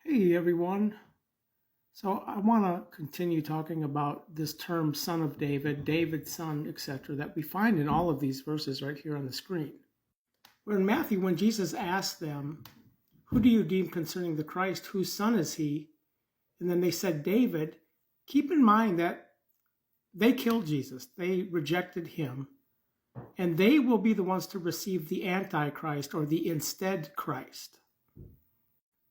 Hey everyone. So I want to continue talking about this term son of David, David's son, etc., that we find in all of these verses right here on the screen. Where in Matthew, when Jesus asked them, "Who do you deem concerning the Christ? Whose son is he?" And then they said, "David," keep in mind that they killed Jesus. They rejected him. And they will be the ones to receive the Antichrist or the instead Christ.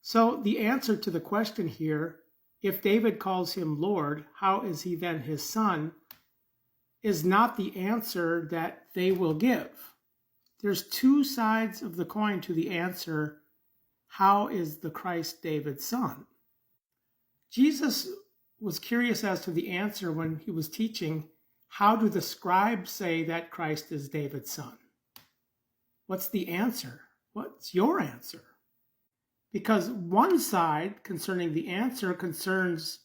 So the answer to the question here, if David calls him Lord, how is he then his son, is not the answer that they will give. There's two sides of the coin to the answer, how is the Christ David's son? Jesus was curious as to the answer when he was teaching, how do the scribes say that Christ is David's son? What's the answer? What's your answer? Because one side concerning the answer concerns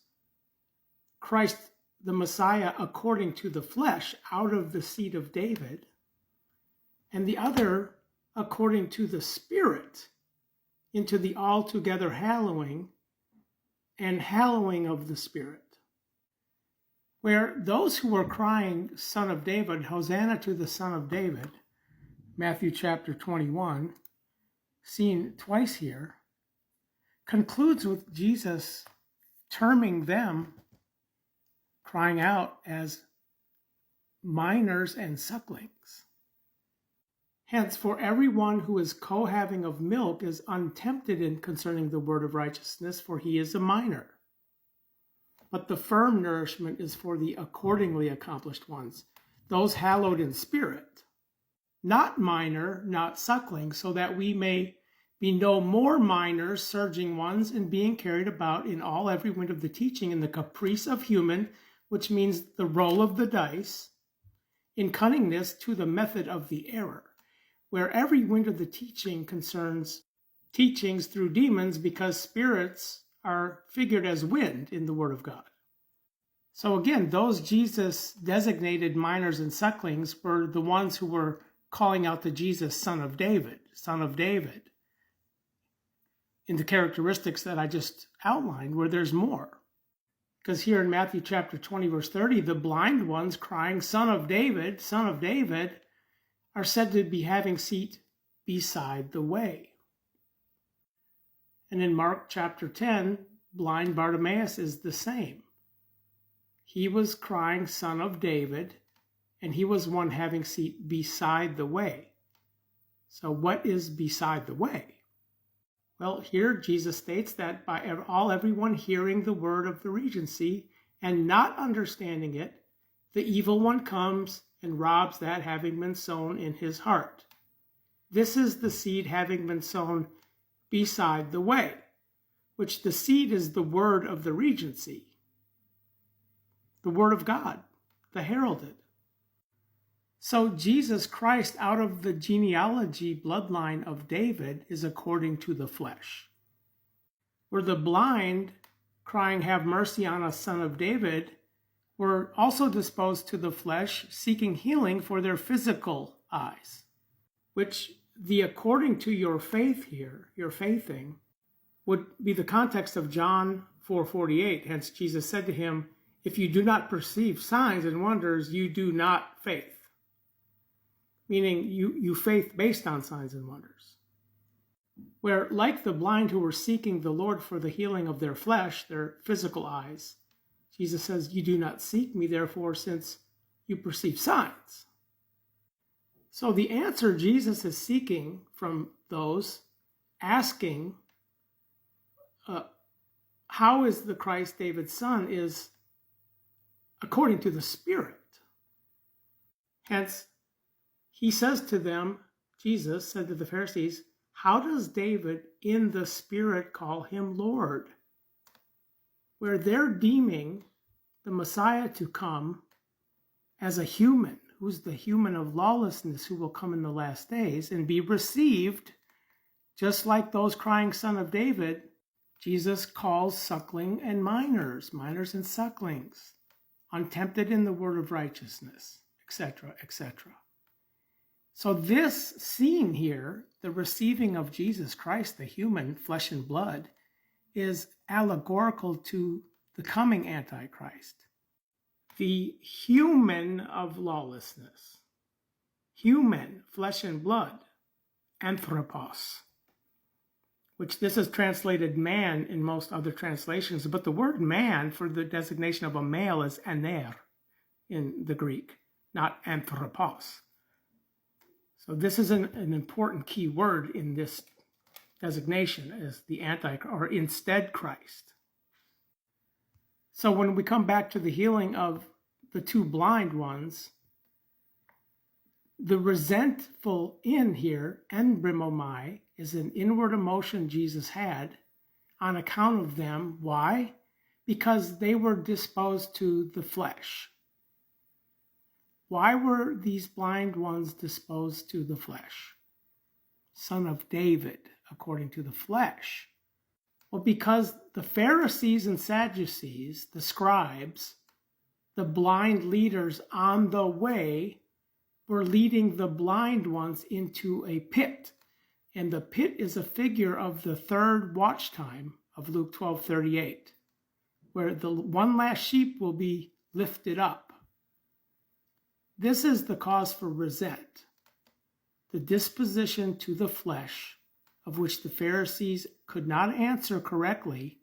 Christ the Messiah according to the flesh, out of the seed of David, and the other according to the Spirit, into the altogether hallowing and hallowing of the Spirit. Where those who were crying, Son of David, Hosanna to the Son of David, Matthew chapter 21, seen twice here, concludes with Jesus terming them, crying out, as minors and sucklings. Hence, for everyone who is co-having of milk is untempted in concerning the word of righteousness, for he is a minor. But the firm nourishment is for the accordingly accomplished ones, those hallowed in spirit, not minor, not suckling, so that we may be no more minors, surging ones, and being carried about in all every wind of the teaching, in the caprice of human, which means the roll of the dice, in cunningness to the method of the error, where every wind of the teaching concerns teachings through demons, because spirits are figured as wind in the Word of God. So again, those Jesus designated minors and sucklings were the ones who were calling out to Jesus, Son of David, Son of David, in the characteristics that I just outlined, where there's more. Because here in Matthew chapter 20, verse 30, the blind ones crying, Son of David, are said to be having seat beside the way. And in Mark chapter 10, blind Bartimaeus is the same. He was crying, Son of David, and he was one having seat beside the way. So what is beside the way? Well, here Jesus states that by everyone hearing the word of the regency and not understanding it, the evil one comes and robs that having been sown in his heart. This is the seed having been sown beside the way, which the seed is the word of the regency, the word of God, the heralded. So Jesus Christ, out of the genealogy bloodline of David, is according to the flesh. Where the blind, crying, have mercy on us, Son of David, were also disposed to the flesh, seeking healing for their physical eyes, which the according to your faith here, your faithing, would be the context of John 4:48. Hence Jesus said to him, if you do not perceive signs and wonders, you do not faith. Meaning you faith based on signs and wonders. Where, like the blind who were seeking the Lord for the healing of their flesh, their physical eyes, Jesus says, you do not seek me, therefore, since you perceive signs. So the answer Jesus is seeking from those asking, how is the Christ David's son, is according to the Spirit. Hence, he says to them, Jesus said to the Pharisees, how does David in the Spirit call him Lord? Where they're deeming the Messiah to come as a human, who's the human of lawlessness who will come in the last days and be received, just like those crying Son of David, Jesus calls suckling and minors and sucklings, untempted in the word of righteousness, etc., etc. So this scene here, the receiving of Jesus Christ, the human, flesh and blood, is allegorical to the coming Antichrist. The human of lawlessness. Human, flesh and blood. Anthropos. Which this is translated man in most other translations, but the word man for the designation of a male is aner in the Greek, not anthropos. So this is an important key word in this designation as the Antichrist, or instead Christ. So when we come back to the healing of the two blind ones, the resentful in here, enbrimomai, is an inward emotion Jesus had on account of them. Why? Because they were disposed to the flesh. Why were these blind ones disposed to the flesh? Son of David, according to the flesh. Well, because the Pharisees and Sadducees, the scribes, the blind leaders on the way, were leading the blind ones into a pit. And the pit is a figure of the third watch time of Luke 12:38, where the one last sheep will be lifted up. This is the cause for resent, the disposition to the flesh, of which the Pharisees could not answer correctly.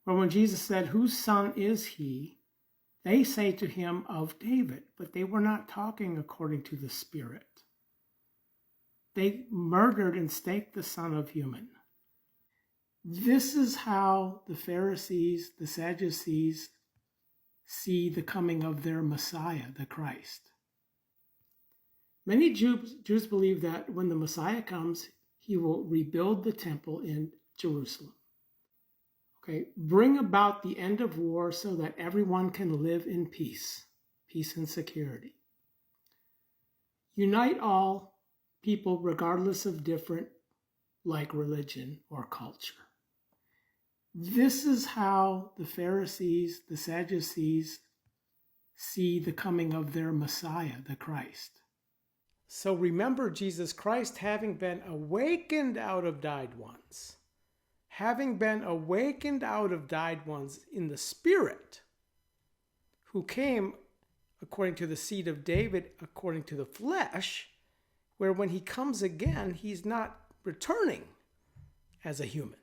For when Jesus said, "Whose son is he?" they say to him, "Of David," but they were not talking according to the Spirit. They murdered and staked the Son of Human. This is how the Pharisees, the Sadducees, see the coming of their Messiah, the Christ. Many Jews believe that when the Messiah comes, he will rebuild the temple in Jerusalem. Okay, bring about the end of war so that everyone can live in peace and security. Unite all people regardless of different, like religion or culture. This is how the Pharisees, the Sadducees, see the coming of their Messiah, the Christ. So remember Jesus Christ having been awakened out of died ones. Having been awakened out of died ones in the Spirit, who came according to the seed of David, according to the flesh, where when he comes again, he's not returning as a human.